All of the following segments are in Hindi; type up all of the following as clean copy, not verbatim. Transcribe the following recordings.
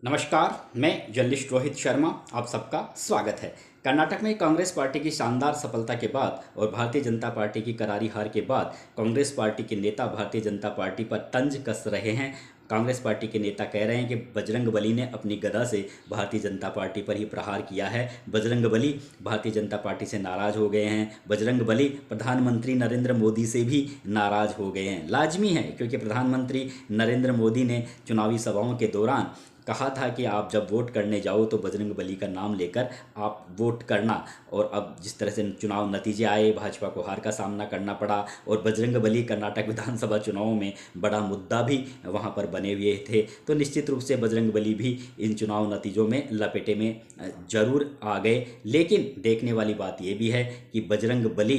नमस्कार, मैं जर्नलिस्ट रोहित शर्मा। आप सबका स्वागत है। कर्नाटक में कांग्रेस पार्टी की शानदार सफलता के बाद और भारतीय जनता पार्टी की करारी हार के बाद कांग्रेस पार्टी के नेता भारतीय जनता पार्टी पर तंज कस रहे हैं। कांग्रेस पार्टी के नेता कह रहे हैं कि बजरंगबली ने अपनी गदा से भारतीय जनता पार्टी पर ही प्रहार किया है। बजरंगबली भारतीय जनता पार्टी से नाराज हो गए हैं। बजरंगबली प्रधानमंत्री नरेंद्र मोदी से भी नाराज हो गए हैं। लाजमी है, क्योंकि प्रधानमंत्री नरेंद्र मोदी ने चुनावी सभाओं के दौरान कहा था कि आप जब वोट करने जाओ तो बजरंगबली का नाम लेकर आप वोट करना। और अब जिस तरह से चुनाव नतीजे आए, भाजपा को हार का सामना करना पड़ा और बजरंगबली कर्नाटक विधानसभा चुनावों में बड़ा मुद्दा भी वहां पर बने हुए थे, तो निश्चित रूप से बजरंगबली भी इन चुनाव नतीजों में लपेटे में जरूर आ गए। लेकिन देखने वाली बात यह भी है कि बजरंगबली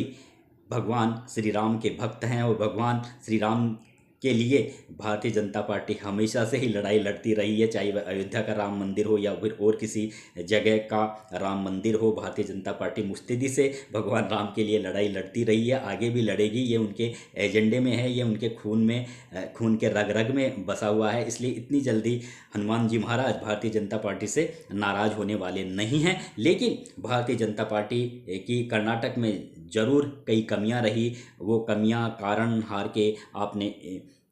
भगवान श्री राम के भक्त हैं और भगवान श्री राम के लिए भारतीय जनता पार्टी हमेशा से ही लड़ाई लड़ती रही है। चाहे वह अयोध्या का राम मंदिर हो या फिर और किसी जगह का राम मंदिर हो, भारतीय जनता पार्टी मुस्तैदी से भगवान राम के लिए लड़ाई लड़ती रही है, आगे भी लड़ेगी। ये उनके एजेंडे में है, ये उनके खून के रग रग में बसा हुआ है। इसलिए इतनी जल्दी हनुमान जी महाराज भारतीय जनता पार्टी से नाराज होने वाले नहीं हैं। लेकिन भारतीय जनता पार्टी की कर्नाटक में ज़रूर कई कमियां रही। वो कमियां कारण हार के आपने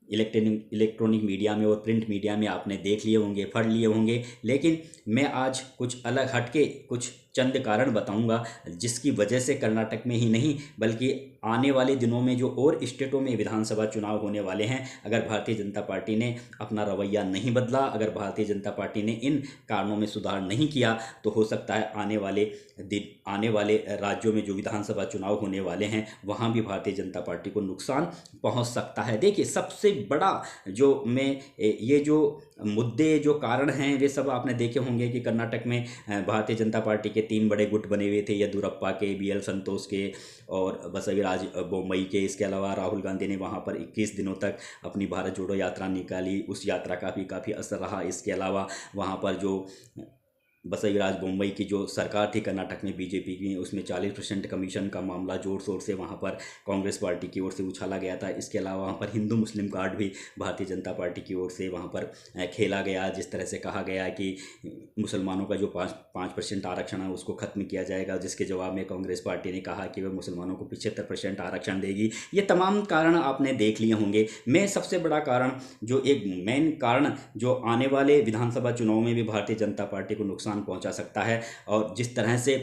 इलेक्ट्रॉनिक मीडिया में और प्रिंट मीडिया में आपने देख लिए होंगे, पढ़ लिए होंगे। लेकिन मैं आज कुछ अलग हटके कुछ चंद कारण बताऊंगा, जिसकी वजह से कर्नाटक में ही नहीं बल्कि आने वाले दिनों में जो और स्टेटों में विधानसभा चुनाव होने वाले हैं, अगर भारतीय जनता पार्टी ने अपना रवैया नहीं बदला, अगर भारतीय जनता पार्टी ने इन कारणों में सुधार नहीं किया, तो हो सकता है आने वाले राज्यों में जो विधानसभा चुनाव होने वाले हैं वहाँ भी भारतीय जनता पार्टी को नुकसान पहुँच सकता है। देखिए, सबसे बड़ा ये जो मुद्दे जो कारण हैं वे सब आपने देखे होंगे कि कर्नाटक में भारतीय जनता पार्टी के 3 बड़े गुट बने हुए थे, येदुरप्पा के, BL संतोष के और बसवराज बोम्मई के। इसके अलावा राहुल गांधी ने वहां पर 21 दिनों तक अपनी भारत जोड़ो यात्रा निकाली, उस यात्रा का भी काफ़ी असर रहा। इसके अलावा वहां पर जो बसवराज बोम्मई की जो सरकार थी कर्नाटक में बीजेपी की, उसमें 40% कमीशन का मामला जोर शोर से वहाँ पर कांग्रेस पार्टी की ओर से उछाला गया था। इसके अलावा वहाँ पर हिंदू मुस्लिम कार्ड भी भारतीय जनता पार्टी की ओर से वहाँ पर खेला गया, जिस तरह से कहा गया कि मुसलमानों का जो 5% आरक्षण है उसको ख़त्म किया जाएगा, जिसके जवाब में कांग्रेस पार्टी ने कहा कि वह मुसलमानों को 75% आरक्षण देगी। ये तमाम कारण आपने देख लिए होंगे। मैं सबसे बड़ा कारण, जो एक मेन कारण जो आने वाले विधानसभा चुनाव में भी भारतीय जनता पार्टी को नुकसान पहुंचा सकता है, और जिस तरह से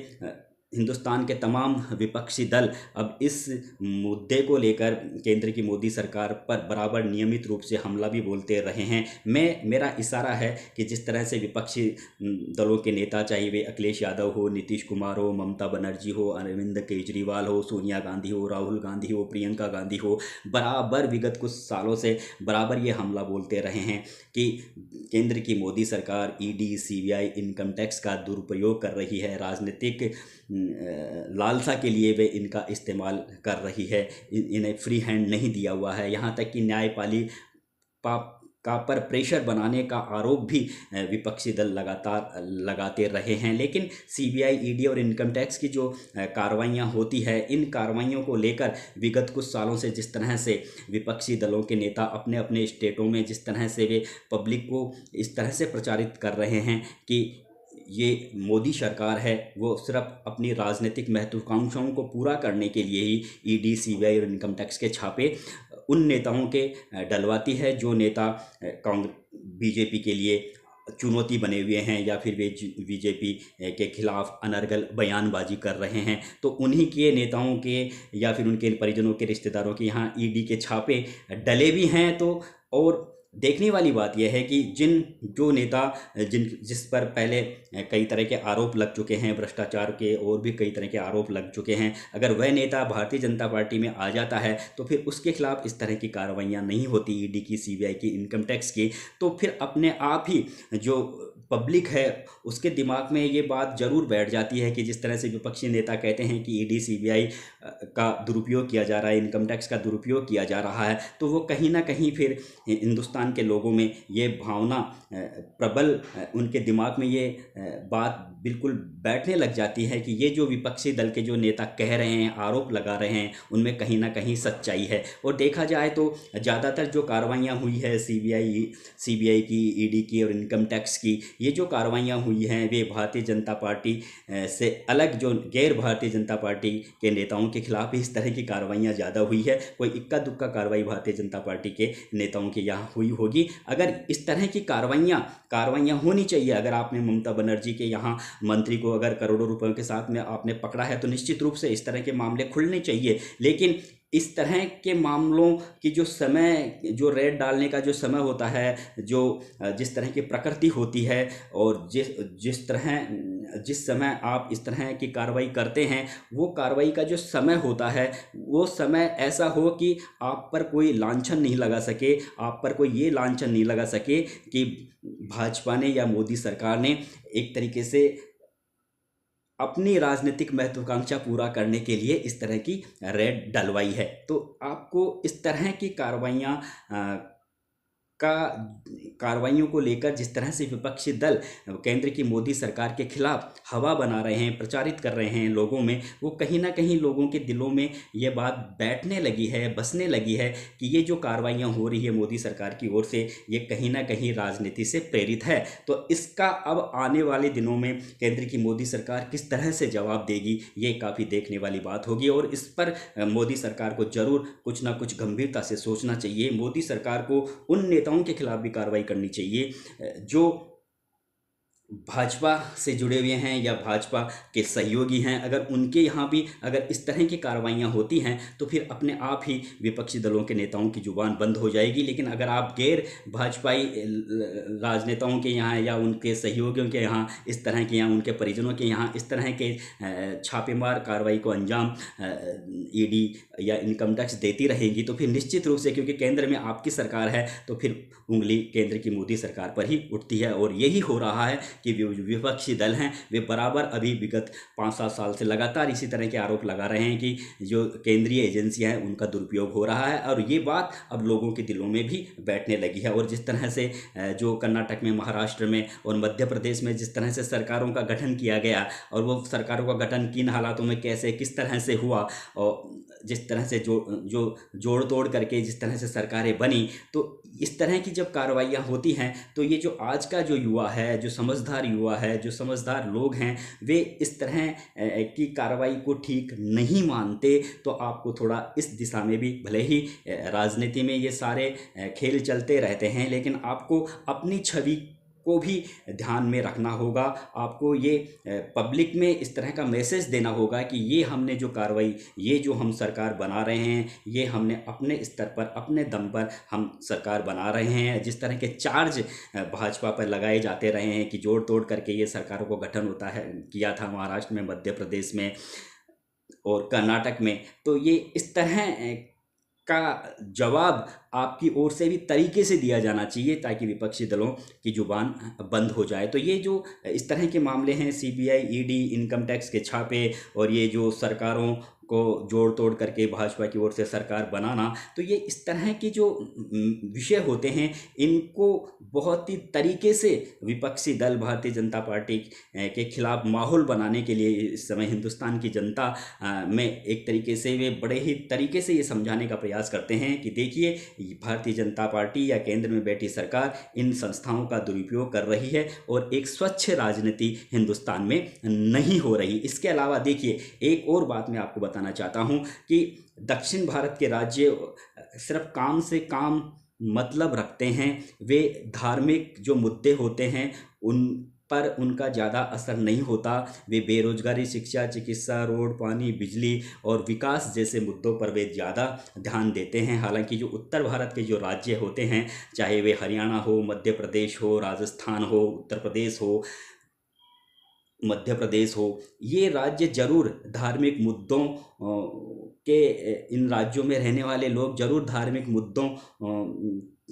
हिंदुस्तान के तमाम विपक्षी दल अब इस मुद्दे को लेकर केंद्र की मोदी सरकार पर बराबर नियमित रूप से हमला भी बोलते रहे हैं। मेरा इशारा है कि जिस तरह से विपक्षी दलों के नेता, चाहे वे अखिलेश यादव हो, नीतीश कुमार हो, ममता बनर्जी हो, अरविंद केजरीवाल हो, सोनिया गांधी हो, राहुल गांधी हो, प्रियंका गांधी हो, बराबर विगत कुछ सालों से बराबर ये हमला बोलते रहे हैं कि केंद्र की मोदी सरकार ED, CBI, इनकम टैक्स का दुरुपयोग कर रही है, राजनीतिक लालसा के लिए वे इनका इस्तेमाल कर रही है, इन्हें फ्री हैंड नहीं दिया हुआ है। यहाँ तक कि न्यायपालिका का पर प्रेशर बनाने का आरोप भी विपक्षी दल लगातार लगाते रहे हैं। लेकिन CBI, ED और इनकम टैक्स की जो कार्रवाइयाँ होती है, इन कार्रवाइयों को लेकर विगत कुछ सालों से जिस तरह से विपक्षी दलों के नेता अपने अपने स्टेटों में जिस तरह से वे पब्लिक को इस तरह से प्रचारित कर रहे हैं कि ये मोदी सरकार है, वो सिर्फ अपनी राजनीतिक महत्वाकांक्षाओं को पूरा करने के लिए ही ED, CBI और इनकम टैक्स के छापे उन नेताओं के डलवाती है जो नेता बीजेपी के लिए चुनौती बने हुए हैं या फिर वे बीजेपी के खिलाफ अनर्गल बयानबाजी कर रहे हैं। तो उन्हीं के नेताओं के या फिर उनके परिजनों के, रिश्तेदारों के यहाँ ED के छापे डले भी हैं। तो और देखने वाली बात यह है कि जो नेता जिस पर पहले कई तरह के आरोप लग चुके हैं, भ्रष्टाचार के और भी कई तरह के आरोप लग चुके हैं, अगर वह नेता भारतीय जनता पार्टी में आ जाता है तो फिर उसके खिलाफ इस तरह की कार्रवाइयाँ नहीं होती, ED की, CBI की, इनकम टैक्स की। तो फिर अपने आप ही जो पब्लिक है उसके दिमाग में ये बात ज़रूर बैठ जाती है कि जिस तरह से विपक्षी नेता कहते हैं कि ईडी सीबीआई का दुरुपयोग किया जा रहा है, इनकम टैक्स का दुरुपयोग किया जा रहा है, तो वो कहीं ना कहीं फिर हिंदुस्तान के लोगों में ये भावना प्रबल उनके दिमाग में ये बात बिल्कुल बैठने लग जाती है कि ये जो विपक्षी दल के जो नेता कह रहे हैं, आरोप लगा रहे हैं, उनमें कहीं ना कहीं सच्चाई है। और देखा जाए तो ज़्यादातर जो कार्रवाइयाँ हुई है सीबीआई की, ईडी की और इनकम टैक्स की, ये जो कार्रवाइयाँ हुई हैं वे भारतीय जनता पार्टी से अलग जो गैर भारतीय जनता पार्टी के नेताओं के खिलाफ इस तरह की कार्रवाइयाँ ज़्यादा हुई है। कोई इक्का दुक्का कार्रवाई भारतीय जनता पार्टी के नेताओं के यहाँ हुई होगी। अगर इस तरह की कार्रवाइयाँ होनी चाहिए। अगर आपने ममता बनर्जी के यहाँ मंत्री को अगर करोड़ों रुपयों के साथ में आपने पकड़ा है तो निश्चित रूप से इस तरह के मामले खुलने चाहिए। लेकिन इस तरह के मामलों की जो समय, जो रेड डालने का जो समय होता है, जिस तरह की प्रकृति होती है और जिस समय आप इस तरह की कार्रवाई करते हैं, वो कार्रवाई का जो समय होता है वो समय ऐसा हो कि आप पर कोई लांछन नहीं लगा सके, आप पर कोई ये लांछन नहीं लगा सके कि भाजपा ने या मोदी सरकार ने एक तरीके से अपनी राजनीतिक महत्वाकांक्षा पूरा करने के लिए इस तरह की रेड डलवाई है। तो आपको इस तरह की कार्रवाइयों को लेकर जिस तरह से विपक्षी दल केंद्र की मोदी सरकार के खिलाफ हवा बना रहे हैं, प्रचारित कर रहे हैं लोगों में, वो कहीं ना कहीं लोगों के दिलों में ये बात बैठने लगी है, बसने लगी है कि ये जो कार्रवाइयाँ हो रही है मोदी सरकार की ओर से, ये कहीं ना कहीं राजनीति से प्रेरित है। तो इसका अब आने वाले दिनों में केंद्र की मोदी सरकार किस तरह से जवाब देगी, ये काफ़ी देखने वाली बात होगी। और इस पर मोदी सरकार को ज़रूर कुछ ना कुछ गंभीरता से सोचना चाहिए। मोदी सरकार को उन नेताओं के खिलाफ भी कार्रवाई करनी चाहिए जो भाजपा से जुड़े हुए हैं या भाजपा के सहयोगी हैं। अगर उनके यहाँ भी अगर इस तरह की कार्रवाइयाँ होती हैं तो फिर अपने आप ही विपक्षी दलों के नेताओं की जुबान बंद हो जाएगी। लेकिन अगर आप गैर भाजपाई राजनेताओं के यहाँ या उनके सहयोगियों के यहाँ इस तरह के, या उनके परिजनों के यहाँ इस तरह के छापेमार कार्रवाई को अंजाम ईडी या इनकम टैक्स देती रहेगी तो फिर निश्चित रूप से, क्योंकि केंद्र में आपकी सरकार है, तो फिर उंगली केंद्र की मोदी सरकार पर ही उठती है। और यही हो रहा है कि विपक्षी दल हैं वे बराबर अभी विगत 5-7 साल से लगातार इसी तरह के आरोप लगा रहे हैं कि जो केंद्रीय एजेंसियां हैं उनका दुरुपयोग हो रहा है। और ये बात अब लोगों के दिलों में भी बैठने लगी है। और जिस तरह से जो कर्नाटक में, महाराष्ट्र में और मध्य प्रदेश में जिस तरह से सरकारों का गठन किया गया और वो सरकारों का गठन किन हालातों में कैसे किस तरह से हुआ और जिस तरह से जो जोड़ तोड़ करके जिस तरह से सरकारें बनी, तो इस तरह की जब कार्रवाइयाँ होती हैं तो ये जो आज का जो युवा है, जो समझदार युवा है, जो समझदार लोग हैं, वे इस तरह की कार्रवाई को ठीक नहीं मानते। तो आपको थोड़ा इस दिशा में भी, भले ही राजनीति में ये सारे खेल चलते रहते हैं, लेकिन आपको अपनी छवि को भी ध्यान में रखना होगा। आपको ये पब्लिक में इस तरह का मैसेज देना होगा कि ये हमने जो कार्रवाई, ये जो हम सरकार बना रहे हैं, ये हमने अपने स्तर पर, अपने दम पर हम सरकार बना रहे हैं। जिस तरह के चार्ज भाजपा पर लगाए जाते रहे हैं कि जोड़ तोड़ करके ये सरकारों को गठन होता है, किया था महाराष्ट्र में, मध्य प्रदेश में और कर्नाटक में, तो ये इस तरह का जवाब आपकी ओर से भी तरीके से दिया जाना चाहिए ताकि विपक्षी दलों की जुबान बंद हो जाए। तो ये जो इस तरह के मामले हैं, सीबीआई, ईडी, इनकम टैक्स के छापे और ये जो सरकारों को जोड़ तोड़ करके भाजपा की ओर से सरकार बनाना, तो ये इस तरह की जो विषय होते हैं, इनको बहुत ही तरीके से विपक्षी दल भारतीय जनता पार्टी के खिलाफ माहौल बनाने के लिए इस समय हिंदुस्तान की जनता में एक तरीके से वे बड़े ही तरीके से ये समझाने का प्रयास करते हैं कि देखिए, भारतीय जनता पार्टी या केंद्र में बैठी सरकार इन संस्थाओं का दुरुपयोग कर रही है और एक स्वच्छ राजनीति हिंदुस्तान में नहीं हो रही। इसके अलावा देखिए, एक और बात मैं आपको बताना चाहता हूं कि दक्षिण भारत के राज्य सिर्फ काम से काम मतलब रखते हैं। वे धार्मिक जो मुद्दे होते हैं उन पर उनका ज़्यादा असर नहीं होता। वे बेरोजगारी, शिक्षा, चिकित्सा, रोड, पानी, बिजली और विकास जैसे मुद्दों पर वे ज़्यादा ध्यान देते हैं। हालांकि जो उत्तर भारत के जो राज्य होते हैं, चाहे वे हरियाणा हो, मध्य प्रदेश हो, राजस्थान हो, उत्तर प्रदेश हो, मध्य प्रदेश हो, ये राज्य जरूर धार्मिक मुद्दों के, इन राज्यों में रहने वाले लोग जरूर धार्मिक मुद्दों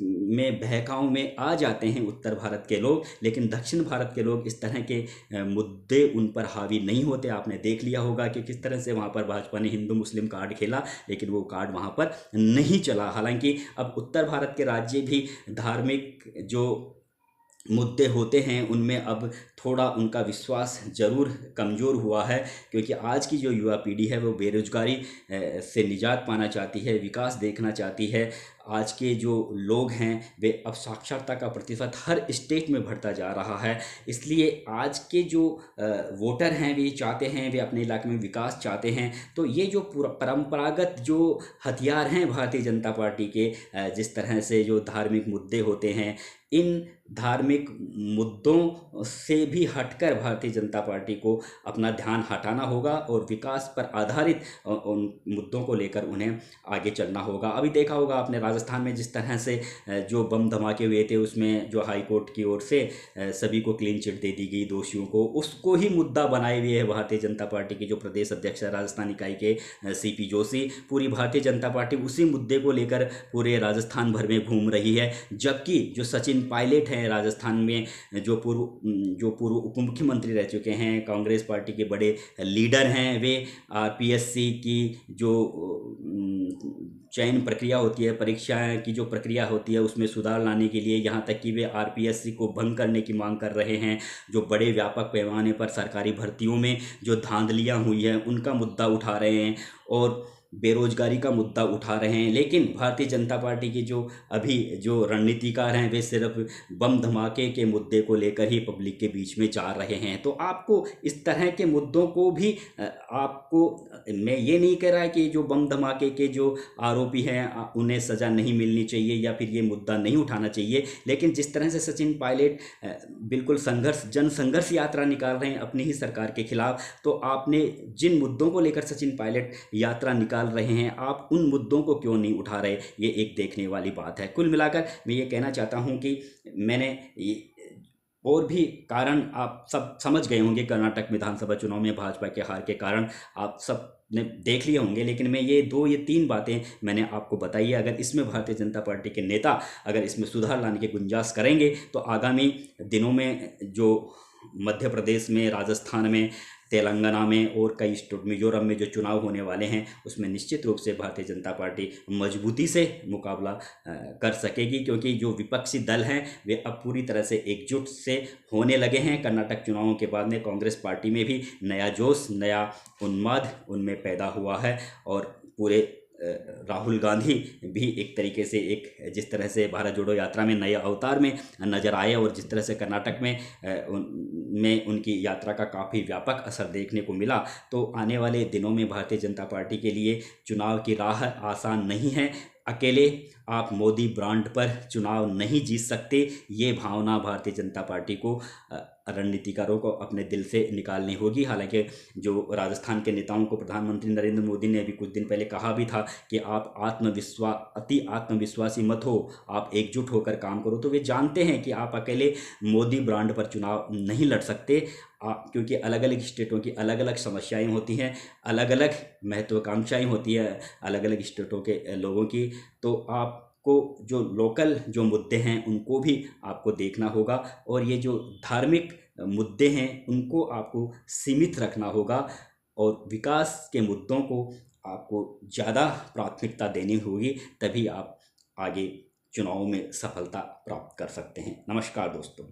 में बहकाव में आ जाते हैं उत्तर भारत के लोग, लेकिन दक्षिण भारत के लोग इस तरह के मुद्दे उन पर हावी नहीं होते। आपने देख लिया होगा कि किस तरह से वहाँ पर भाजपा ने हिंदू मुस्लिम कार्ड खेला, लेकिन वो कार्ड वहाँ पर नहीं चला। हालांकि अब उत्तर भारत के राज्य भी धार्मिक जो मुद्दे होते हैं उनमें अब थोड़ा उनका विश्वास ज़रूर कमज़ोर हुआ है, क्योंकि आज की जो युवा पीढ़ी है वो बेरोजगारी से निजात पाना चाहती है, विकास देखना चाहती है। आज के जो लोग हैं वे अब साक्षरता का प्रतिशत हर स्टेट में बढ़ता जा रहा है, इसलिए आज के जो वोटर हैं वे चाहते हैं, वे अपने इलाके में विकास चाहते हैं। तो ये जो परंपरागत जो हथियार हैं भारतीय जनता पार्टी के, जिस तरह से जो धार्मिक मुद्दे होते हैं, इन धार्मिक मुद्दों से भी हटकर भारतीय जनता पार्टी को अपना ध्यान हटाना होगा और विकास पर आधारित उन मुद्दों को लेकर उन्हें आगे चलना होगा। अभी देखा होगा आपने राजस्थान में जिस तरह से जो बम धमाके हुए थे, उसमें जो हाई कोर्ट की ओर से सभी को क्लीन चिट दे दी गई दोषियों को, उसको ही मुद्दा बनाए हुए है भारतीय जनता पार्टी के जो प्रदेश अध्यक्ष है राजस्थान इकाई के CP जोशी। पूरी भारतीय जनता पार्टी उसी मुद्दे को लेकर पूरे राजस्थान भर में घूम रही है, जबकि जो सचिन पायलट हैं राजस्थान में, जो पूर्व उप मुख्यमंत्री रह चुके हैं, कांग्रेस पार्टी के बड़े लीडर हैं, वे RPSC की जो चयन प्रक्रिया होती है, परीक्षा की जो प्रक्रिया होती है, उसमें सुधार लाने के लिए, यहाँ तक कि वे RPSC को भंग करने की मांग कर रहे हैं। जो बड़े व्यापक पैमाने पर सरकारी भर्तियों में जो धांधलियाँ हुई हैं उनका मुद्दा उठा रहे हैं और बेरोजगारी का मुद्दा उठा रहे हैं। लेकिन भारतीय जनता पार्टी के जो अभी जो रणनीतिकार हैं वे सिर्फ बम धमाके के मुद्दे को लेकर ही पब्लिक के बीच में जा रहे हैं। तो आपको इस तरह के मुद्दों को भी आपको, मैं ये नहीं कह रहा कि जो बम धमाके के जो आरोपी हैं उन्हें सज़ा नहीं मिलनी चाहिए या फिर ये मुद्दा नहीं उठाना चाहिए, लेकिन जिस तरह से सचिन पायलट बिल्कुल जन संघर्ष यात्रा निकाल रहे हैं अपनी ही सरकार के खिलाफ, तो आपने जिन मुद्दों को लेकर सचिन पायलट यात्रा निकाल रहे हैं, आप उन मुद्दों को क्यों नहीं उठा रहे, ये एक देखने वाली बात है। कुल मिलाकर मैं ये कहना चाहता हूं कि मैंने और भी कारण आप सब समझ गए होंगे, कर्नाटक विधानसभा चुनाव में भाजपा के हार के कारण आप सब ने देख लिए होंगे, लेकिन मैं ये 3 बातें मैंने आपको बताई है। अगर इसमें भारतीय जनता पार्टी के नेता अगर इसमें सुधार लाने की गुंजाइश करेंगे तो आगामी दिनों में जो मध्य प्रदेश में, राजस्थान में, तेलंगाना में और कई स्टेट, मिजोरम में जो चुनाव होने वाले हैं उसमें निश्चित रूप से भारतीय जनता पार्टी मजबूती से मुकाबला कर सकेगी, क्योंकि जो विपक्षी दल हैं वे अब पूरी तरह से एकजुट से होने लगे हैं। कर्नाटक चुनावों के बाद में कांग्रेस पार्टी में भी नया जोश, नया उन्माद उनमें पैदा हुआ है और पूरे राहुल गांधी भी एक तरीके से एक जिस तरह से भारत जोड़ो यात्रा में नए अवतार में नजर आए और जिस तरह से कर्नाटक में उनकी यात्रा का काफ़ी व्यापक असर देखने को मिला, तो आने वाले दिनों में भारतीय जनता पार्टी के लिए चुनाव की राह आसान नहीं है। अकेले आप मोदी ब्रांड पर चुनाव नहीं जीत सकते, ये भावना भारतीय जनता पार्टी को, रणनीतिकारों को अपने दिल से निकालनी होगी। हालांकि जो राजस्थान के नेताओं को प्रधानमंत्री नरेंद्र मोदी ने अभी कुछ दिन पहले कहा भी था कि आप अति आत्मविश्वासी मत हो, आप एकजुट होकर काम करो, तो वे जानते हैं कि आप अकेले मोदी ब्रांड पर चुनाव नहीं लड़ सकते, क्योंकि अलग अलग स्टेटों की अलग अलग समस्याएं होती हैं, अलग अलग महत्वाकांक्षाएं होती है अलग अलग स्टेटों के लोगों की। तो आपको जो लोकल जो मुद्दे हैं उनको भी आपको देखना होगा और ये जो धार्मिक मुद्दे हैं उनको आपको सीमित रखना होगा और विकास के मुद्दों को आपको ज़्यादा प्राथमिकता देनी होगी, तभी आप आगे चुनावों में सफलता प्राप्त कर सकते हैं। नमस्कार दोस्तों।